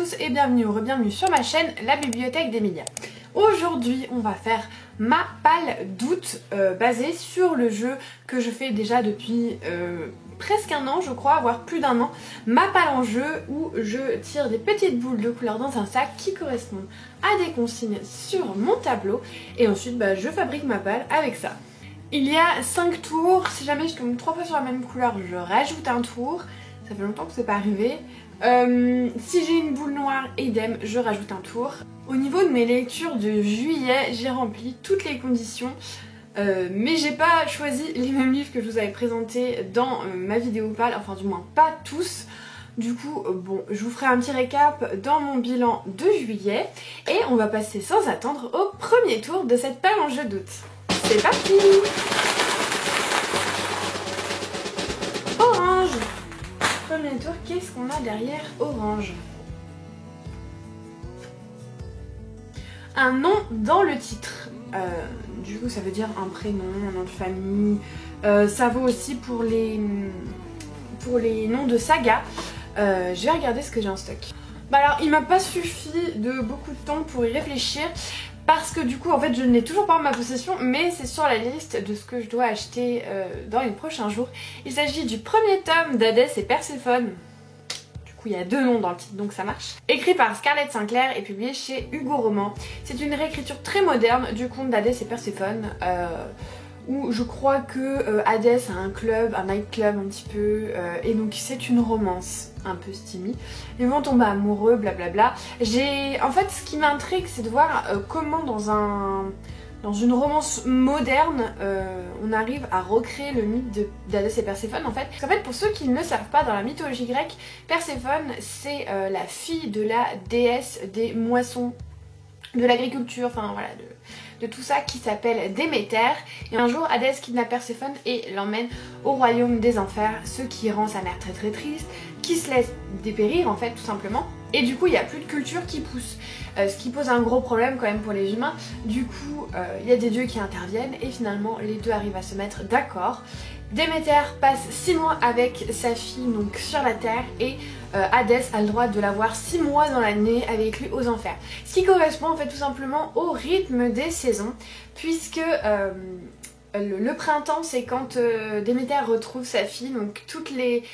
tous et bienvenue ou re-bienvenue sur ma chaîne, la bibliothèque d'Emilia. Aujourd'hui on va faire ma palle d'août basée sur le jeu que je fais déjà depuis presque un an je crois, voire plus d'un an. Ma palle en jeu où je tire des petites boules de couleur dans un sac qui correspondent à des consignes sur mon tableau et ensuite je fabrique ma palle avec ça. Il y a 5 tours, si jamais je tombe 3 fois sur la même couleur je rajoute un tour. Ça fait longtemps que c'est pas arrivé. Si j'ai une boule noire, idem, je rajoute un tour. Au niveau de mes lectures de juillet, j'ai rempli toutes les conditions. Mais j'ai pas choisi les mêmes livres que je vous avais présentés dans ma vidéo pâle, enfin du moins pas tous. Du coup, bon, je vous ferai un petit récap dans mon bilan de juillet. Et on va passer sans attendre au premier tour de cette palle en jeu d'août. C'est parti! Orange! Premier tour, qu'est-ce qu'on a derrière orange? Un nom dans le titre. Du coup ça veut dire un prénom, un nom de famille. Ça vaut aussi pour les noms de saga. Je vais regarder ce que j'ai en stock. Alors il m'a pas suffi de beaucoup de temps pour y réfléchir. Parce que du coup en fait je ne l'ai toujours pas en ma possession, mais c'est sur la liste de ce que je dois acheter dans les prochains jours. Il s'agit du premier tome d'Hadès et Perséphone. Du coup il y a 2 noms dans le titre donc ça marche. Écrit par Scarlett Sinclair et publié chez Hugo Roman. C'est une réécriture très moderne du conte d'Hadès et Perséphone. Où je crois que Hadès a un club, un nightclub un petit peu, et donc c'est une romance un peu steamy. Ils vont tomber amoureux, blablabla. En fait, ce qui m'intrigue, c'est de voir comment dans une romance moderne, on arrive à recréer le mythe d'Hadès et Perséphone en fait. Parce qu'en fait, pour ceux qui ne le savent pas, dans la mythologie grecque, Perséphone c'est la fille de la déesse des moissons, de l'agriculture, enfin voilà, de tout ça qui s'appelle Déméter. Et un jour Hadès kidnappe Perséphone et l'emmène au royaume des enfers, ce qui rend sa mère très triste, qui se laisse dépérir en fait tout simplement. Et du coup il n'y a plus de culture qui pousse, ce qui pose un gros problème quand même pour les humains. Du coup il y a des dieux qui interviennent et finalement les deux arrivent à se mettre d'accord. Déméter passe 6 mois avec sa fille donc sur la terre et Hadès a le droit de l'avoir 6 mois dans l'année avec lui aux enfers. Ce qui correspond en fait tout simplement au rythme des saisons puisque le printemps c'est quand Déméter retrouve sa fille, donc toutes les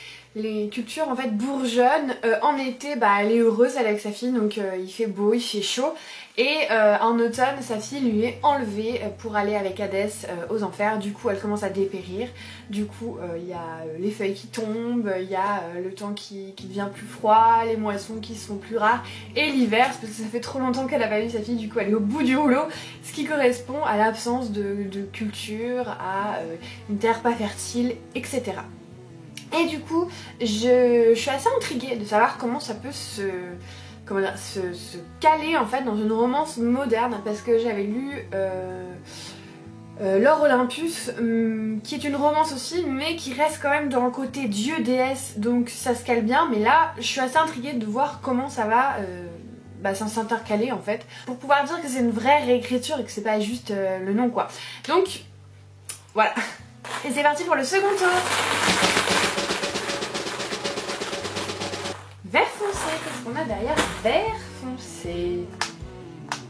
cultures en fait bourgeonnent. En été elle est heureuse, elle est avec sa fille, donc il fait beau, il fait chaud. Et en automne sa fille lui est enlevée pour aller avec Hadès aux enfers. Du coup elle commence à dépérir. Du coup il y a les feuilles qui tombent, il y a le temps qui devient plus froid, les moissons qui sont plus rares. Et l'hiver, c'est parce que ça fait trop longtemps qu'elle a pas vu sa fille, du coup elle est au bout du rouleau. Ce qui correspond à l'absence de culture, à une terre pas fertile, etc. Et du coup, je suis assez intriguée de savoir comment ça peut se caler en fait dans une romance moderne, parce que j'avais lu L'Or Olympus, qui est une romance aussi, mais qui reste quand même dans le côté dieu-déesse, donc ça se cale bien. Mais là, je suis assez intriguée de voir comment ça va s'intercaler en fait, pour pouvoir dire que c'est une vraie réécriture et que c'est pas juste le nom quoi. Donc, voilà. Et c'est parti pour le second tour. Vert foncé, qu'est-ce qu'on a derrière vert foncé?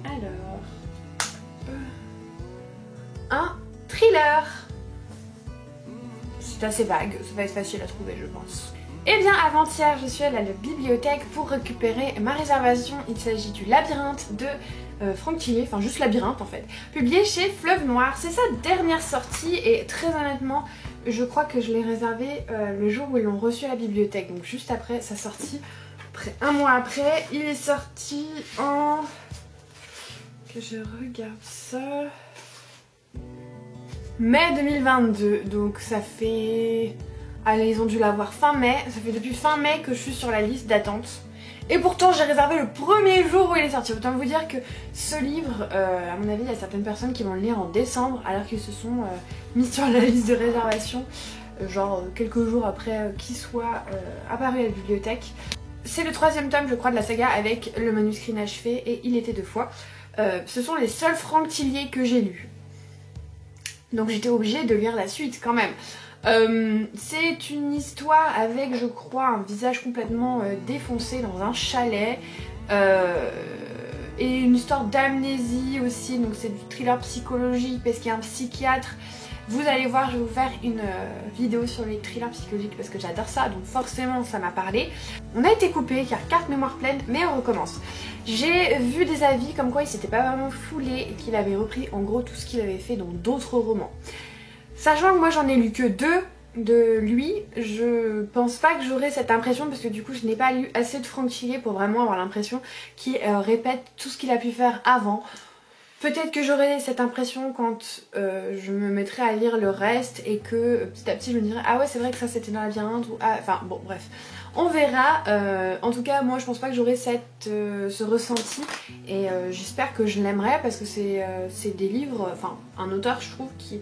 Alors... un thriller. C'est assez vague, ça va être facile à trouver je pense. Et bien avant-hier, je suis allée à la bibliothèque pour récupérer ma réservation. Il s'agit du Labyrinthe de Franck Thillet, enfin juste Labyrinthe en fait, publié chez Fleuve Noir. C'est sa dernière sortie et très honnêtement, je crois que je l'ai réservé le jour où ils l'ont reçu à la bibliothèque, donc juste après sa sortie, près un mois après. Il est sorti en... que je regarde ça... mai 2022, donc ça fait... allez, ils ont dû l'avoir fin mai, ça fait depuis fin mai que je suis sur la liste d'attente. Et pourtant j'ai réservé le premier jour où il est sorti. Autant vous dire que ce livre, à mon avis, il y a certaines personnes qui vont le lire en décembre alors qu'ils se sont mis sur la liste de réservation, genre quelques jours après qu'il soit apparu à la bibliothèque. C'est le 3e tome je crois de la saga avec le manuscrit inachevé et Il était 2 fois. Ce sont les seuls Franck Thillet que j'ai lus. Donc j'étais obligée de lire la suite quand même. C'est une histoire avec, je crois, un visage complètement défoncé dans un chalet. Et une histoire d'amnésie aussi, donc c'est du thriller psychologique parce qu'il y a un psychiatre. Vous allez voir, je vais vous faire une vidéo sur les thrillers psychologiques parce que j'adore ça, donc forcément ça m'a parlé. On a été coupé car carte mémoire pleine, mais on recommence. J'ai vu des avis comme quoi il s'était pas vraiment foulé et qu'il avait repris en gros tout ce qu'il avait fait dans d'autres romans. Sachant que moi j'en ai lu que 2 de lui, je pense pas que j'aurai cette impression parce que du coup je n'ai pas lu assez de Franck Thillet pour vraiment avoir l'impression qu'il répète tout ce qu'il a pu faire avant. Peut-être que j'aurai cette impression quand je me mettrai à lire le reste et que petit à petit je me dirai ah ouais c'est vrai que ça c'était dans Labyrinthe ou ah enfin bon bref on verra. En tout cas moi je pense pas que j'aurai ce ressenti et j'espère que je l'aimerai parce que c'est des livres, enfin un auteur je trouve qui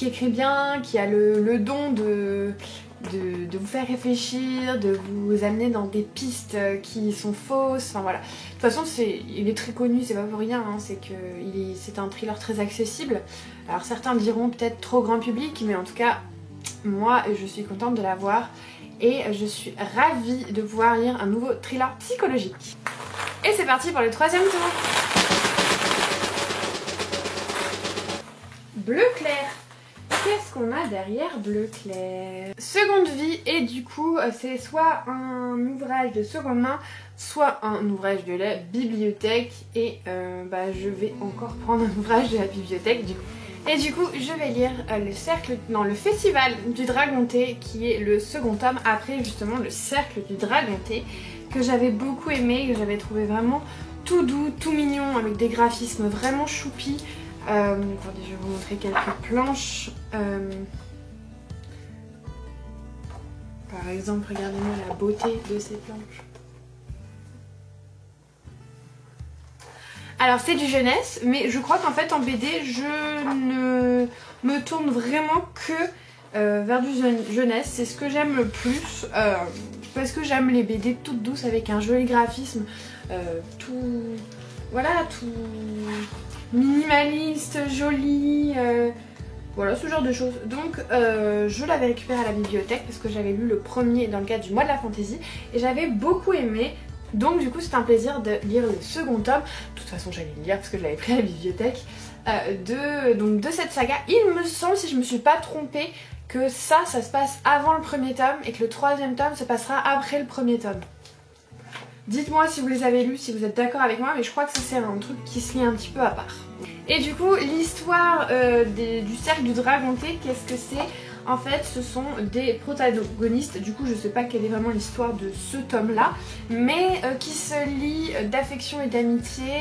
écrit bien, qui a le don de vous faire réfléchir, de vous amener dans des pistes qui sont fausses, enfin voilà. De toute façon il est très connu, c'est pas pour rien, hein, c'est un thriller très accessible. Alors certains diront peut-être trop grand public, mais en tout cas moi je suis contente de l'avoir et je suis ravie de pouvoir lire un nouveau thriller psychologique. Et c'est parti pour le 3e tour. Bleu clair. Qu'est-ce qu'on a derrière bleu clair? Seconde vie, et du coup c'est soit un ouvrage de seconde main, soit un ouvrage de la bibliothèque, et je vais encore prendre un ouvrage de la bibliothèque du coup. Et du coup je vais lire le Festival du Dragonté, qui est le second tome après justement le Cercle du Dragonté, que j'avais beaucoup aimé, que j'avais trouvé vraiment tout doux, tout mignon, avec des graphismes vraiment choupis. Attendez, je vais vous montrer quelques planches. Par exemple, regardez-moi la beauté de ces planches. Alors c'est du jeunesse, mais je crois qu'en fait en BD, je ne me tourne vraiment que vers du jeunesse. C'est ce que j'aime le plus, parce que j'aime les BD toutes douces avec un joli graphisme, tout minimaliste, joli, voilà ce genre de choses. Donc je l'avais récupéré à la bibliothèque parce que j'avais lu le premier dans le cadre du mois de la fantaisie et j'avais beaucoup aimé. Donc du coup c'était un plaisir de lire le second tome. De toute façon j'allais le lire parce que je l'avais pris à la bibliothèque, de cette saga. Il me semble, si je me suis pas trompée, que ça se passe avant le premier tome et que le 3e tome se passera après le premier tome. Dites-moi si vous les avez lus, si vous êtes d'accord avec moi, mais je crois que ça c'est un truc qui se lit un petit peu à part. Et du coup, l'histoire du Cercle du Dragonté, qu'est-ce que c'est? En fait, ce sont des protagonistes, du coup je sais pas quelle est vraiment l'histoire de ce tome-là, mais qui se lient d'affection et d'amitié,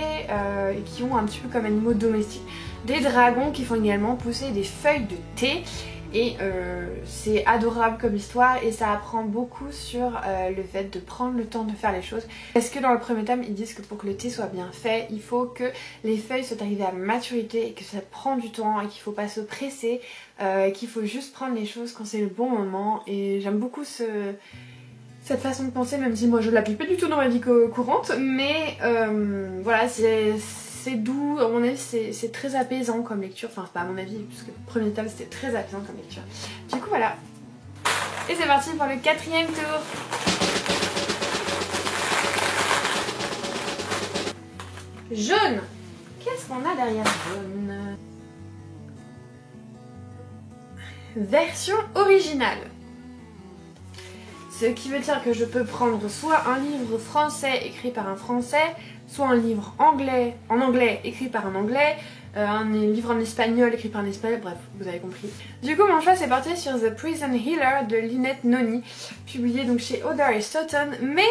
et qui ont un petit peu comme animaux domestiques des dragons qui font également pousser des feuilles de thé. Et c'est adorable comme histoire et ça apprend beaucoup sur le fait de prendre le temps de faire les choses. Parce que dans le premier tome, ils disent que pour que le thé soit bien fait, il faut que les feuilles soient arrivées à maturité et que ça prend du temps et qu'il faut pas se presser, qu'il faut juste prendre les choses quand c'est le bon moment. Et j'aime beaucoup cette façon de penser, même si moi je l'applique pas du tout dans ma vie courante, mais voilà, c'est doux, à mon avis c'est très apaisant comme lecture, enfin pas à mon avis puisque le premier tome c'était très apaisant comme lecture. Du coup voilà, et c'est parti pour le 4e tour. Jaune. Qu'est-ce qu'on a derrière jaune? Version originale. Ce qui veut dire que je peux prendre soit un livre français écrit par un français, soit un livre en anglais écrit par un anglais, un livre en espagnol écrit par un espagnol, bref, vous avez compris. Du coup, mon choix s'est porté sur The Prison Healer de Lynette Noni, publié donc chez Oder et Stoughton, mais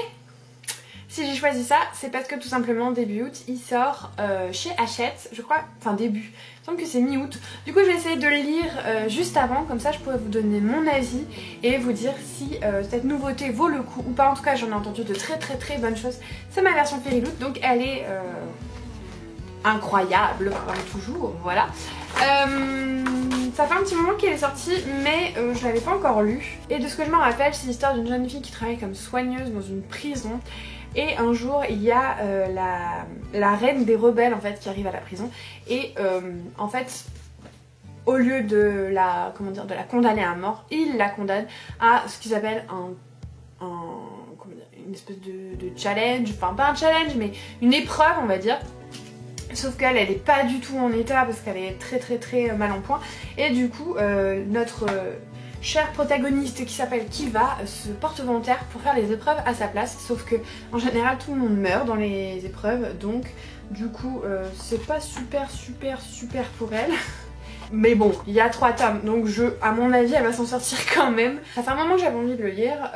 si j'ai choisi ça, c'est parce que tout simplement début août, il sort chez Hachette, je crois, enfin début, il me semble que c'est mi-août. Du coup, je vais essayer de le lire juste avant, comme ça je pourrais vous donner mon avis et vous dire si cette nouveauté vaut le coup ou pas. En tout cas, j'en ai entendu de très bonnes choses. C'est ma version Fairyloot, donc elle est incroyable, comme toujours, voilà. Ça fait un petit moment qu'elle est sortie, mais je l'avais pas encore lu. Et de ce que je me rappelle, c'est l'histoire d'une jeune fille qui travaille comme soigneuse dans une prison. Et un jour, il y a la reine des rebelles en fait qui arrive à la prison. Et en fait, au lieu de la, comment dire, de la condamner à mort, il la condamne à ce qu'ils appellent une espèce de challenge, enfin pas un challenge mais une épreuve on va dire. Sauf qu'elle est pas du tout en état parce qu'elle est très mal en point. Et du coup notre chère protagoniste qui s'appelle Kiva se porte volontaire pour faire les épreuves à sa place. Sauf que en général tout le monde meurt dans les épreuves, donc du coup c'est pas super pour elle. Mais bon, il y a 3 tomes, donc à mon avis elle va s'en sortir quand même. Ça fait un moment que j'avais envie de le lire.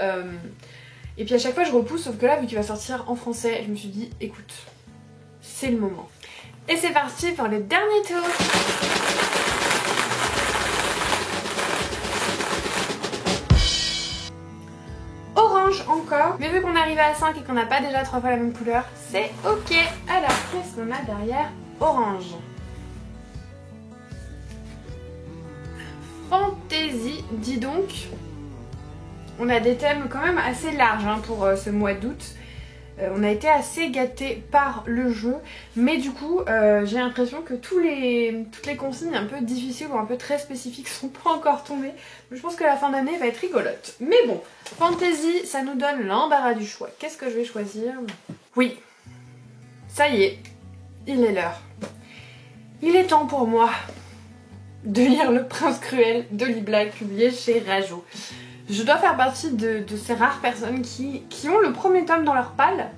Et puis à chaque fois je repousse, sauf que là vu qu'il va sortir en français, je me suis dit écoute, c'est le moment. Et c'est parti pour le dernier tour. Orange encore, mais vu qu'on est arrivé à 5 et qu'on n'a pas déjà 3 fois la même couleur, c'est ok. Alors qu'est-ce qu'on a derrière orange? Fantaisie, dis donc. On a des thèmes quand même assez larges hein, pour ce mois d'août. On a été assez gâtés par le jeu, mais du coup j'ai l'impression que toutes les consignes un peu difficiles ou un peu très spécifiques sont pas encore tombées. Je pense que la fin d'année va être rigolote. Mais bon, Fantasy, ça nous donne l'embarras du choix. Qu'est-ce que je vais choisir? Oui, ça y est, il est l'heure. Il est temps pour moi de lire Le Prince Cruel de Liblac, publié chez Rajo. Je dois faire partie de ces rares personnes qui ont le premier tome dans leur palle,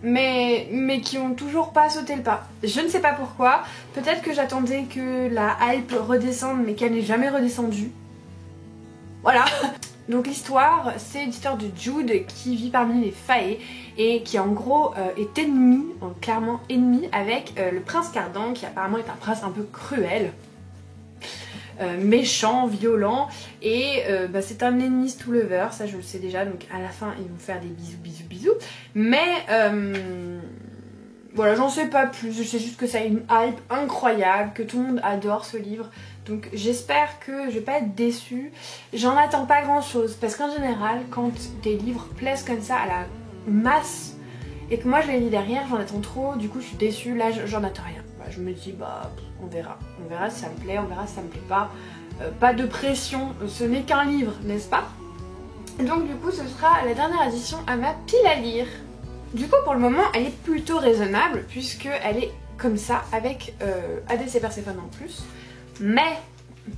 mais qui ont toujours pas sauté le pas. Je ne sais pas pourquoi, peut-être que j'attendais que la hype redescende, mais qu'elle n'est jamais redescendue. Voilà. Donc l'histoire, c'est l'histoire de Jude qui vit parmi les Fae et qui en gros est ennemi, clairement ennemi avec le prince Cardan qui apparemment est un prince un peu cruel. Méchant, violent et c'est un enemies to lover, ça je le sais déjà, donc à la fin ils vont faire des bisous, mais voilà, j'en sais pas plus, je sais juste que ça a une hype incroyable, que tout le monde adore ce livre, donc j'espère que je vais pas être déçue. J'en attends pas grand chose parce qu'en général quand des livres plaisent comme ça à la masse et que moi je les lis derrière, j'en attends trop, du coup je suis déçue, là j'en attends rien. Je me dis on verra si ça me plaît, on verra si ça me plaît pas, pas de pression, ce n'est qu'un livre, n'est-ce pas? Donc du coup ce sera la dernière édition à ma pile à lire. Du coup pour le moment elle est plutôt raisonnable puisque elle est comme ça avec ADC Perséphone en plus, mais,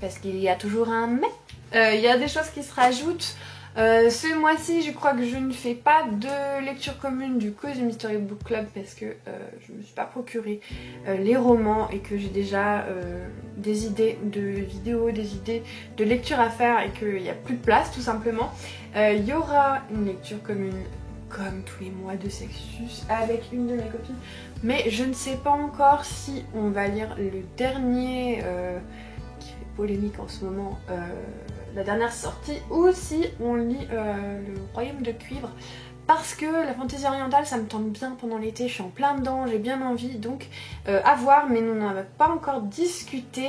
parce qu'il y a toujours un mais, il y a des choses qui se rajoutent. Ce mois-ci je crois que je ne fais pas de lecture commune du Cozy Mystery Book Club parce que je ne me suis pas procuré les romans et que j'ai déjà des idées de vidéos, des idées de lecture à faire et qu'il n'y a plus de place tout simplement. Il y aura une lecture commune comme tous les mois de Sextus avec une de mes copines, mais je ne sais pas encore si on va lire le dernier qui fait polémique en ce moment, la dernière sortie, ou si on lit le Royaume de Cuivre, parce que la fantaisie orientale ça me tente bien pendant l'été, je suis en plein dedans, j'ai bien envie, donc à voir, mais nous n'en avons pas encore discuté.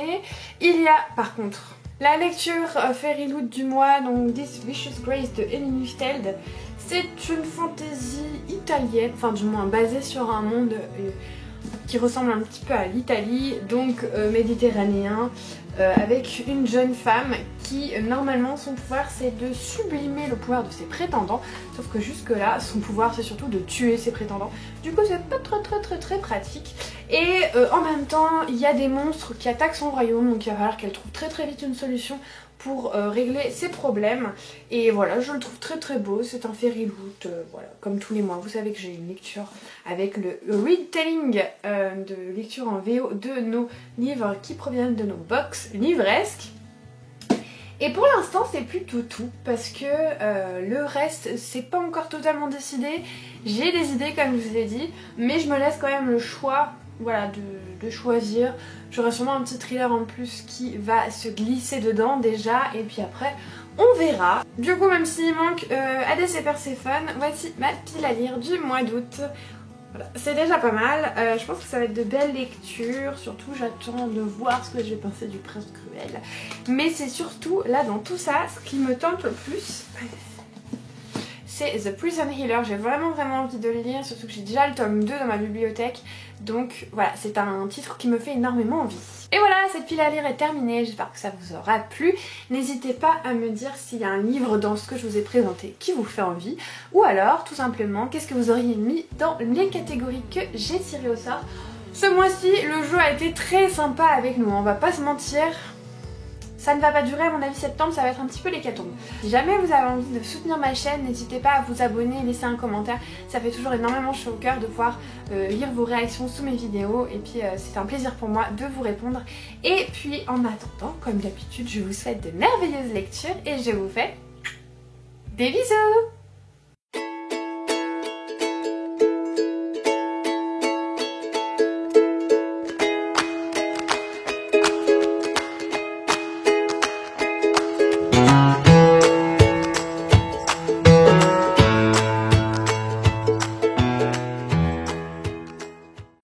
Il y a par contre la lecture Fairy Loot du mois, donc This Vicious Grace de Eline Wifteld. C'est une fantaisie italienne, enfin du moins basée sur un monde qui ressemble un petit peu à l'Italie, donc méditerranéen, avec une jeune femme qui normalement son pouvoir c'est de sublimer le pouvoir de ses prétendants, sauf que jusque là son pouvoir c'est surtout de tuer ses prétendants, du coup c'est pas très pratique. Et en même temps il y a des monstres qui attaquent son royaume, donc il va falloir qu'elle trouve très vite une solution pour régler ses problèmes. Et voilà, je le trouve très beau, c'est un fairy loot, voilà, comme tous les mois. Vous savez que j'ai une lecture avec le retelling de lecture en VO de nos livres qui proviennent de nos box livresques. Et pour l'instant c'est plutôt tout parce que le reste c'est pas encore totalement décidé. J'ai des idées comme je vous ai dit, mais je me laisse quand même le choix, voilà, de choisir. J'aurai sûrement un petit thriller en plus qui va se glisser dedans déjà, et puis après on verra. Du coup même s'il manque ADC Perséphone, voici ma pile à lire du mois d'août. Voilà, c'est déjà pas mal, je pense que ça va être de belles lectures, surtout j'attends de voir ce que je vais penser du Prince Cruel. Mais c'est surtout là dans tout ça, ce qui me tente le plus, c'est The Prison Healer. J'ai vraiment envie de le lire, surtout que j'ai déjà le tome 2 dans ma bibliothèque. Donc voilà, c'est un titre qui me fait énormément envie. Et voilà, cette pile à lire est terminée, j'espère que ça vous aura plu. N'hésitez pas à me dire s'il y a un livre dans ce que je vous ai présenté qui vous fait envie, ou alors tout simplement qu'est-ce que vous auriez mis dans les catégories que j'ai tirées au sort. Ce mois-ci, le jeu a été très sympa avec nous, on va pas se mentir. Ça ne va pas durer, à mon avis septembre, ça va être un petit peu l'hécatombe. Si jamais vous avez envie de soutenir ma chaîne, n'hésitez pas à vous abonner et laisser un commentaire. Ça fait toujours énormément chaud au cœur de pouvoir lire vos réactions sous mes vidéos. Et puis c'est un plaisir pour moi de vous répondre. Et puis en attendant, comme d'habitude, je vous souhaite de merveilleuses lectures et je vous fais des bisous!